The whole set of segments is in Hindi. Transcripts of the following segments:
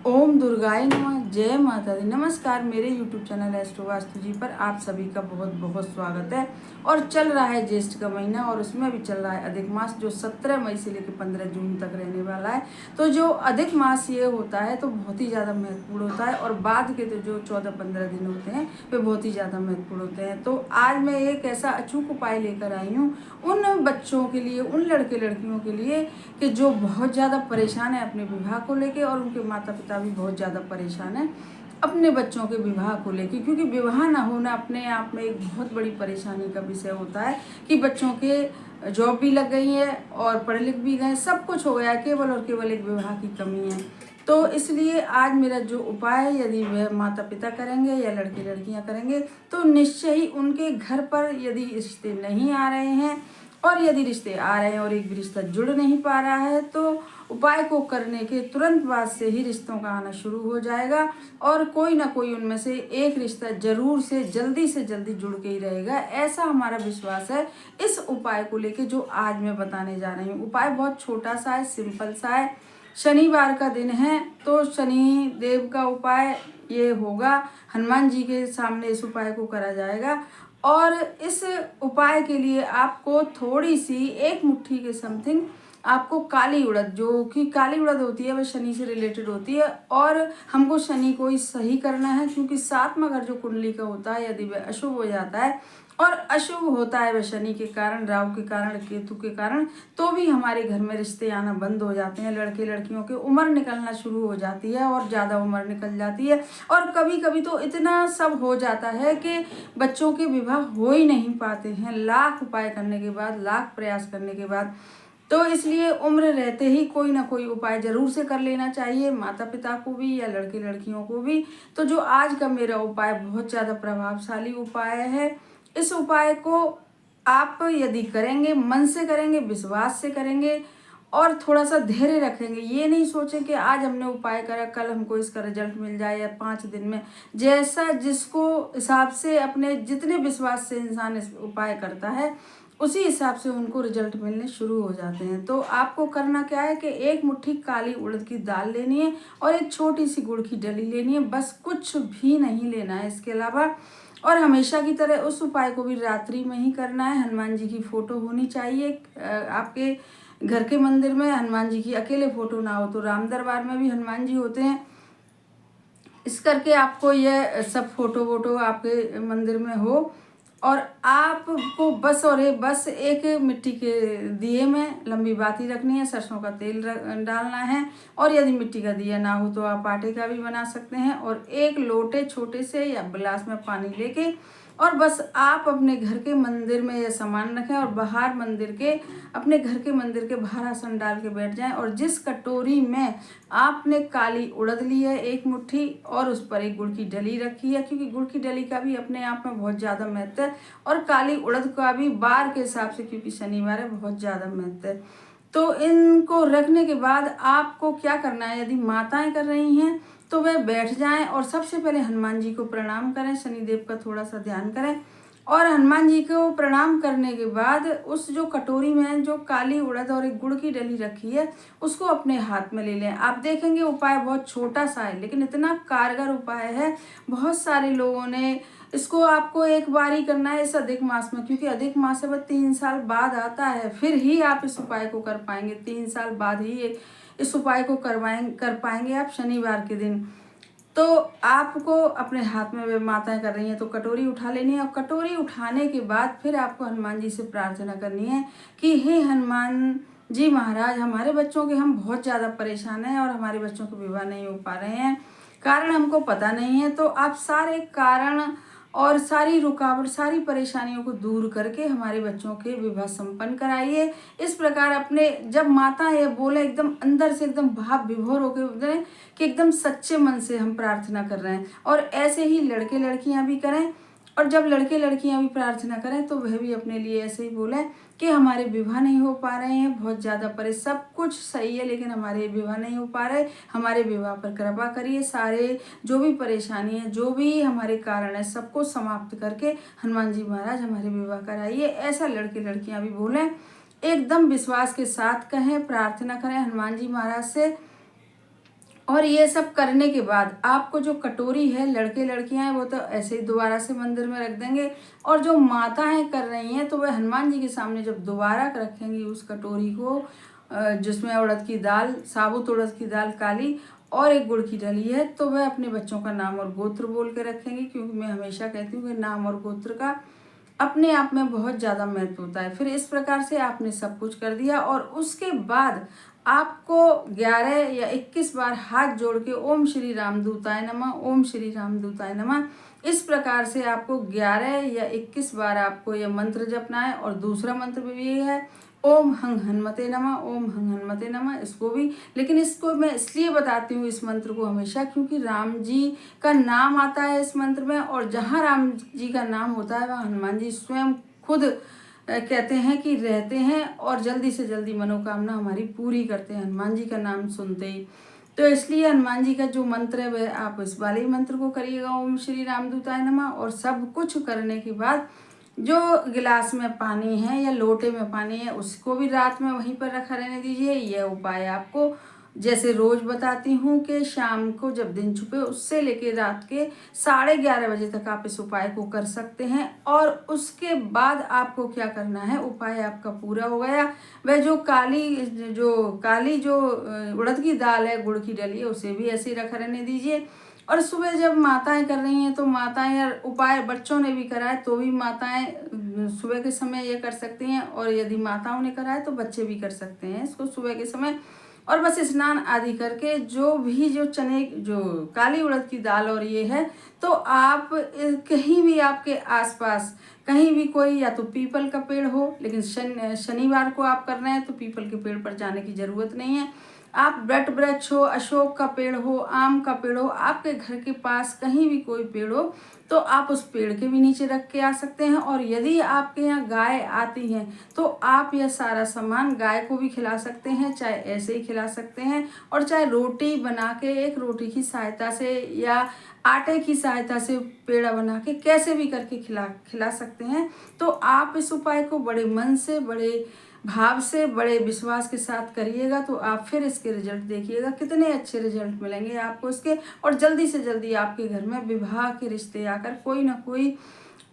ओम दुर्गाय नमः। जय माता दी। नमस्कार, मेरे यूट्यूब चैनल एस्ट्रो वास्तु जी पर आप सभी का बहुत बहुत स्वागत है। और चल रहा है ज्येष्ठ का महीना और उसमें भी चल रहा है अधिक मास, जो 17 मई से लेकर 15 जून तक रहने वाला है। तो जो अधिक मास ये होता है तो बहुत ही ज़्यादा महत्वपूर्ण होता है, और बाद के तो जो 14-15 दिन होते हैं वे बहुत ही ज़्यादा महत्वपूर्ण होते हैं। तो आज मैं एक ऐसा अचूक उपाय लेकर आई हूँ उन बच्चों के लिए, उन लड़के लड़कियों के लिए कि जो बहुत ज़्यादा परेशान है अपने विवाह को लेके, और उनके माता पिता भी बहुत ज़्यादा परेशान है अपने बच्चों के विवाह को लेके। क्योंकि विवाह ना होना अपने आप में एक बहुत बड़ी परेशानी का विषय होता है कि बच्चों के जॉब भी लग गई है और पढ़ लिख भी गए, सब कुछ हो गया, केवल और केवल एक विवाह की कमी है। तो इसलिए आज मेरा जो उपाय है, यदि वह माता पिता करेंगे या लड़के लड़कियां करेंगे तो निश्चय ही उनके घर पर यदि रिश्ते नहीं आ रहे हैं, और यदि रिश्ते आ रहे हैं और एक भी रिश्ता जुड़ नहीं पा रहा है, तो उपाय को करने के तुरंत बाद से ही रिश्तों का आना शुरू हो जाएगा, और कोई ना कोई उनमें से एक रिश्ता जरूर से जल्दी जुड़ के ही रहेगा। ऐसा हमारा विश्वास है इस उपाय को लेके जो आज मैं बताने जा रही हूँ। उपाय बहुत छोटा सा है, सिंपल सा है। शनिवार का दिन है तो शनि देव का उपाय ये होगा। हनुमान जी के सामने इस उपाय को करा जाएगा, और इस उपाय के लिए आपको थोड़ी सी, एक मुट्ठी के समथिंग आपको काली उड़द, जो कि काली उड़द होती है वह शनि से रिलेटेड होती है, और हमको शनि को ही सही करना है। क्योंकि सातवां घर जो कुंडली का होता है, यदि वह अशुभ हो जाता है, और अशुभ होता है वह शनि के कारण, राहु के कारण, केतु के कारण, तो भी हमारे घर में रिश्ते आना बंद हो जाते हैं। लड़के लड़कियों की उम्र निकलना शुरू हो जाती है, और ज़्यादा उम्र निकल जाती है, और कभी कभी तो इतना सब हो जाता है कि बच्चों के विवाह हो ही नहीं पाते हैं, लाख उपाय करने के बाद, लाख प्रयास करने के बाद। तो इसलिए उम्र रहते ही कोई ना कोई उपाय जरूर से कर लेना चाहिए, माता पिता को भी या लड़के लड़कियों को भी। तो जो आज का मेरा उपाय बहुत ज़्यादा प्रभावशाली उपाय है, इस उपाय को आप यदि करेंगे, मन से करेंगे, विश्वास से करेंगे, और थोड़ा सा धैर्य रखेंगे। ये नहीं सोचें कि आज हमने उपाय करा, कल हमको इसका रिजल्ट मिल जाए या 5 दिन में। जैसा जिसको हिसाब से, अपने जितने विश्वास से इंसान इस उपाय करता है, उसी हिसाब से उनको रिजल्ट मिलने शुरू हो जाते हैं। तो आपको करना क्या है कि एक मुट्ठी काली उड़द की दाल लेनी है, और एक छोटी सी गुड़ की डली लेनी है, बस कुछ भी नहीं लेना है इसके अलावा। और हमेशा की तरह उस उपाय को भी रात्रि में ही करना है। हनुमान जी की फोटो होनी चाहिए आपके घर के मंदिर में। हनुमान जी की अकेले फोटो ना हो तो राम दरबार में भी हनुमान जी होते हैं। इस करके आपको ये सब फोटो वोटो आपके मंदिर में हो, और आपको बस एक मिट्टी के दिए में लंबी बाती रखनी है, सरसों का तेल डालना है, और यदि मिट्टी का दिया ना हो तो आप आटे का भी बना सकते हैं, और एक लोटे छोटे से या गिलास में पानी लेके, और बस आप अपने घर के मंदिर में यह सामान रखें, और बाहर मंदिर के, अपने घर के मंदिर के बाहर आसन डाल के बैठ जाएं। और जिस कटोरी में आपने काली उड़द ली है एक मुट्ठी, और उस पर एक गुड़ की डली रखी है, क्योंकि गुड़ की डली का भी अपने आप में बहुत ज़्यादा महत्व है, और काली उड़द का भी बार के हिसाब से, क्योंकि शनिवार है, बहुत ज़्यादा महत्व है। तो इनको रखने के बाद आपको क्या करना है, यदि माताएं कर रही हैं तो वह बैठ जाएं, और सबसे पहले हनुमान जी को प्रणाम करें, शनिदेव का थोड़ा सा ध्यान करें, और हनुमान जी को प्रणाम करने के बाद उस जो कटोरी में जो काली उड़द और एक गुड़ की डली रखी है, उसको अपने हाथ में ले लें। आप देखेंगे उपाय बहुत छोटा सा है, लेकिन इतना कारगर उपाय है। बहुत सारे लोगों ने इसको, आपको एक बार ही करना है इस अधिक मास में, क्योंकि अधिक मास अब 3 साल बाद आता है, फिर ही आप इस उपाय को कर पाएंगे। 3 साल बाद ही इस उपाय को कर पाएंगे आप शनिवार के दिन। तो आपको अपने हाथ में, वे माताएं कर रही हैं तो कटोरी उठा लेनी है, और कटोरी उठाने के बाद फिर आपको हनुमान जी से प्रार्थना करनी है कि हे हनुमान जी महाराज, हमारे बच्चों के, हम बहुत ज़्यादा परेशान हैं और हमारे बच्चों के विवाह नहीं हो पा रहे हैं, कारण हमको पता नहीं है। तो आप सारे कारण और सारी रुकावट, सारी परेशानियों को दूर करके हमारे बच्चों के विवाह संपन्न कराइए। इस प्रकार अपने, जब माता ये बोले, एकदम अंदर से एकदम भाव विभोर होकर बोले कि एकदम सच्चे मन से हम प्रार्थना कर रहे हैं। और ऐसे ही लड़के लड़कियां भी करें, और जब लड़के लड़कियां भी प्रार्थना करें तो वह भी अपने लिए ऐसे ही बोले कि हमारे विवाह नहीं हो पा रहे हैं, बहुत ज़्यादा सब कुछ सही है लेकिन हमारे विवाह नहीं हो पा रहे, हमारे विवाह पर कृपा करिए। सारे जो भी परेशानी है, जो भी हमारे कारण है, सबको समाप्त करके हनुमान जी महाराज हमारे विवाह कराइए। ऐसा लड़के लड़कियां भी बोलें, एकदम विश्वास के साथ कहें, प्रार्थना करें हनुमान जी महाराज से। और ये सब करने के बाद आपको जो कटोरी है, लड़के लड़कियां हैं वो तो ऐसे ही दोबारा से मंदिर में रख देंगे, और जो माताएं कर रही हैं तो वह हनुमान जी के सामने जब दोबारा रखेंगी उस कटोरी को, जिसमें उड़द की दाल, साबुत उड़द की दाल काली और एक गुड़ की डली है, तो वह अपने बच्चों का नाम और गोत्र बोल के रखेंगे। क्योंकि मैं हमेशा कहती हूँ कि नाम और गोत्र का अपने आप में बहुत ज़्यादा महत्व होता है। फिर इस प्रकार से आपने सब कुछ कर दिया, और उसके बाद आपको 11 या 21 बार हाथ जोड़ के ओम श्री रामदूताय नमः, ओम श्री रामदूताय नमः, इस प्रकार से आपको 11 या 21 बार आपको यह मंत्र जपना है। और दूसरा मंत्र भी ये है, ओम हं हनुमते नमः, ओम हं हनुमते नमः, इसको भी, लेकिन इसको मैं इसलिए बताती हूँ इस मंत्र को हमेशा, क्योंकि राम जी का नाम आता है इस मंत्र में, और जहाँ राम जी का नाम होता है वहाँ हनुमान जी स्वयं खुद कहते हैं कि रहते हैं, और जल्दी से जल्दी मनोकामना हमारी पूरी करते हैं हनुमान जी का नाम सुनते ही। तो इसलिए हनुमान जी का जो मंत्र है वह आप इस वाले ही मंत्र को करिएगा, ओम श्री रामदूताय नमः। और सब कुछ करने के बाद जो गिलास में पानी है या लोटे में पानी है उसको भी रात में वहीं पर रखा रहने दीजिए। यह उपाय आपको जैसे रोज बताती हूँ कि शाम को जब दिन छुपे उससे लेके रात के 11:30 बजे तक आप इस उपाय को कर सकते हैं। और उसके बाद आपको क्या करना है, उपाय आपका पूरा हो गया। वह जो काली जो उड़द की दाल है, गुड़ की डली है, उसे भी ऐसे ही रखा रहने दीजिए। और सुबह जब माताएं कर रही हैं तो माताएं, या उपाय बच्चों ने भी कराए तो भी माताएं सुबह के समय ये कर सकती हैं, और यदि माताओं ने कराए तो बच्चे भी कर सकते हैं इसको सुबह के समय। और बस स्नान आदि करके जो चने, जो काली उड़द की दाल और ये है, तो आप कहीं भी आपके आसपास कहीं भी कोई, या तो पीपल का पेड़ हो, लेकिन शनिवार को आप कर रहे हैं तो पीपल के पेड़ पर जाने की जरूरत नहीं है। आप वट वृक्ष हो, अशोक का पेड़ हो, आम का पेड़ हो, आपके घर के पास कहीं भी कोई पेड़ हो तो आप उस पेड़ के भी नीचे रख के आ सकते हैं। और यदि आपके यहाँ गाय आती हैं तो आप यह सारा सामान गाय को भी खिला सकते हैं, चाहे ऐसे ही खिला सकते हैं, और चाहे रोटी बना के, एक रोटी की सहायता से या आटे की सहायता से पेड़ा बना के कैसे भी करके खिला सकते हैं। तो आप इस उपाय को बड़े मन से, बड़े भाव से, बड़े विश्वास के साथ करिएगा, तो आप फिर इसके रिजल्ट देखिएगा, कितने अच्छे रिजल्ट मिलेंगे आपको इसके। और जल्दी से जल्दी आपके घर में विवाह के रिश्ते आकर कोई ना कोई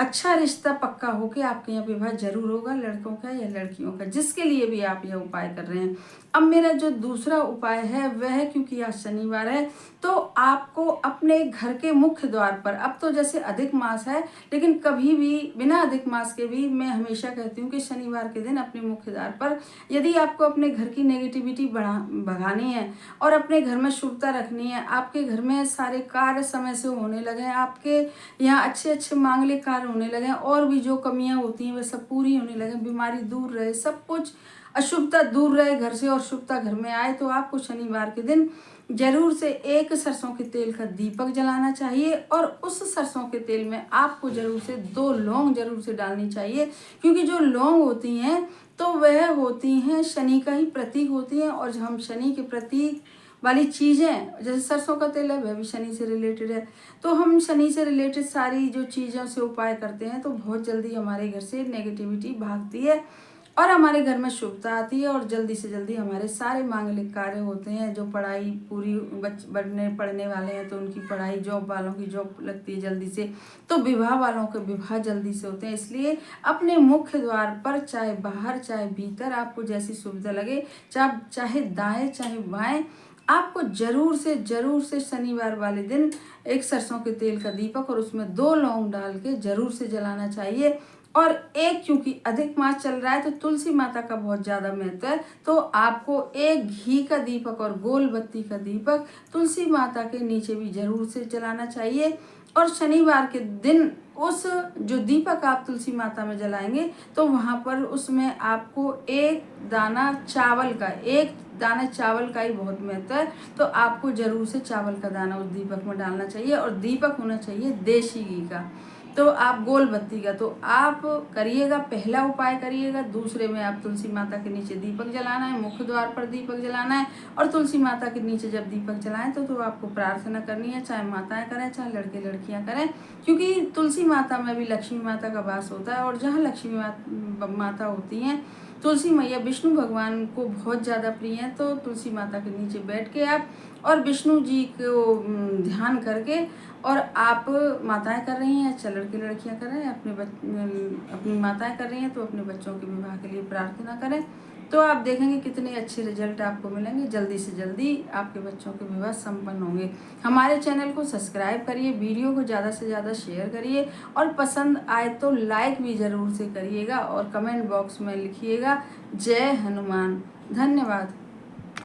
अच्छा रिश्ता पक्का होके आपके यहाँ विवाह जरूर होगा, लड़कों का या लड़कियों का, जिसके लिए भी आप यह उपाय कर रहे हैं। अब मेरा जो दूसरा उपाय है वह, क्योंकि आज शनिवार है, तो आपको अपने घर के मुख्य द्वार पर, अब तो जैसे अधिक मास है, लेकिन कभी भी बिना अधिक मास के भी मैं हमेशा कहती हूँ कि शनिवार के दिन अपने मुख्य द्वार पर, यदि आपको अपने घर की नेगेटिविटी भगानी है और अपने घर में शुभता रखनी है, आपके घर में सारे कार्य समय से होने लगे, आपके यहाँ अच्छे अच्छे मांगलिक कार्य होने लगे, और भी जो कमियां होती हैं वह सब पूरी होने लगे, बीमारी दूर रहे, सब कुछ अशुभता दूर रहे घर से और शुभता घर में आए, तो आपको शनिवार के दिन जरूर से एक सरसों के तेल का दीपक जलाना चाहिए। और उस सरसों के तेल में आपको जरूर से 2 लौंग जरूर से डालनी चाहिए, क्योंकि जो लौंग होती हैं तो वह होती हैं शनि का ही प्रतीक होती हैं। और हम शनि के प्रतीक वाली चीज़ें, जैसे सरसों का तेल है वह भी शनि से रिलेटेड है, तो हम शनि से रिलेटेड सारी जो चीज़ों से उपाय करते हैं तो बहुत जल्दी हमारे घर से नेगेटिविटी भागती है और हमारे घर में शुभता आती है, और जल्दी से जल्दी हमारे सारे मांगलिक कार्य होते हैं। जो पढ़ाई पूरी पढ़ने वाले हैं तो उनकी पढ़ाई, जॉब वालों की जॉब लगती है जल्दी से, तो विवाह वालों के विवाह जल्दी से होते हैं। इसलिए अपने मुख्य द्वार पर, चाहे बाहर चाहे भीतर, आपको जैसी सुविधा लगे, चाहे दाएं चाहे बाएं, आपको जरूर से शनिवार वाले दिन एक सरसों के तेल का दीपक और उसमें 2 लौंग डाल के जरूर से जलाना चाहिए। और एक, क्योंकि अधिक मास चल रहा है तो तुलसी माता का बहुत ज़्यादा महत्व है, तो आपको एक घी का दीपक और गोल बत्ती का दीपक तुलसी माता के नीचे भी जरूर से जलाना चाहिए। और शनिवार के दिन उस जो दीपक आप तुलसी माता में जलाएंगे तो वहाँ पर उसमें आपको एक दाना चावल का ही बहुत महत्व है, तो आपको जरूर से चावल का दाना उस दीपक में डालना चाहिए। और दीपक होना चाहिए देशी घी का, तो आप गोल बत्ती का, तो आप करिएगा, पहला उपाय करिएगा। दूसरे में आप तुलसी माता के नीचे दीपक जलाना है, मुख्य द्वार पर दीपक जलाना है, और तुलसी माता के नीचे जब दीपक जलाएं तो आपको प्रार्थना करनी है, चाहे माताएं करें चाहे लड़के लड़कियां करें, क्योंकि तुलसी माता में भी लक्ष्मी माता का वास होता है, और जहाँ लक्ष्मी माता होती हैं तुलसी मैया विष्णु भगवान को बहुत ज़्यादा प्रिय हैं, तो तुलसी माता के नीचे बैठ के आप और विष्णु जी को ध्यान करके और आप माताएं कर रही हैं, अच्छा लड़के लड़कियां कर रहे हैं, अपनी माताएं कर रही हैं तो अपने बच्चों के विवाह के लिए प्रार्थना करें, तो आप देखेंगे कितने अच्छे रिजल्ट आपको मिलेंगे। जल्दी से जल्दी आपके बच्चों के विवाह संपन्न होंगे। हमारे चैनल को सब्सक्राइब करिए, वीडियो को ज़्यादा से ज़्यादा शेयर करिए और पसंद आए तो लाइक भी ज़रूर से करिएगा और कमेंट बॉक्स में लिखिएगा जय हनुमान। धन्यवाद।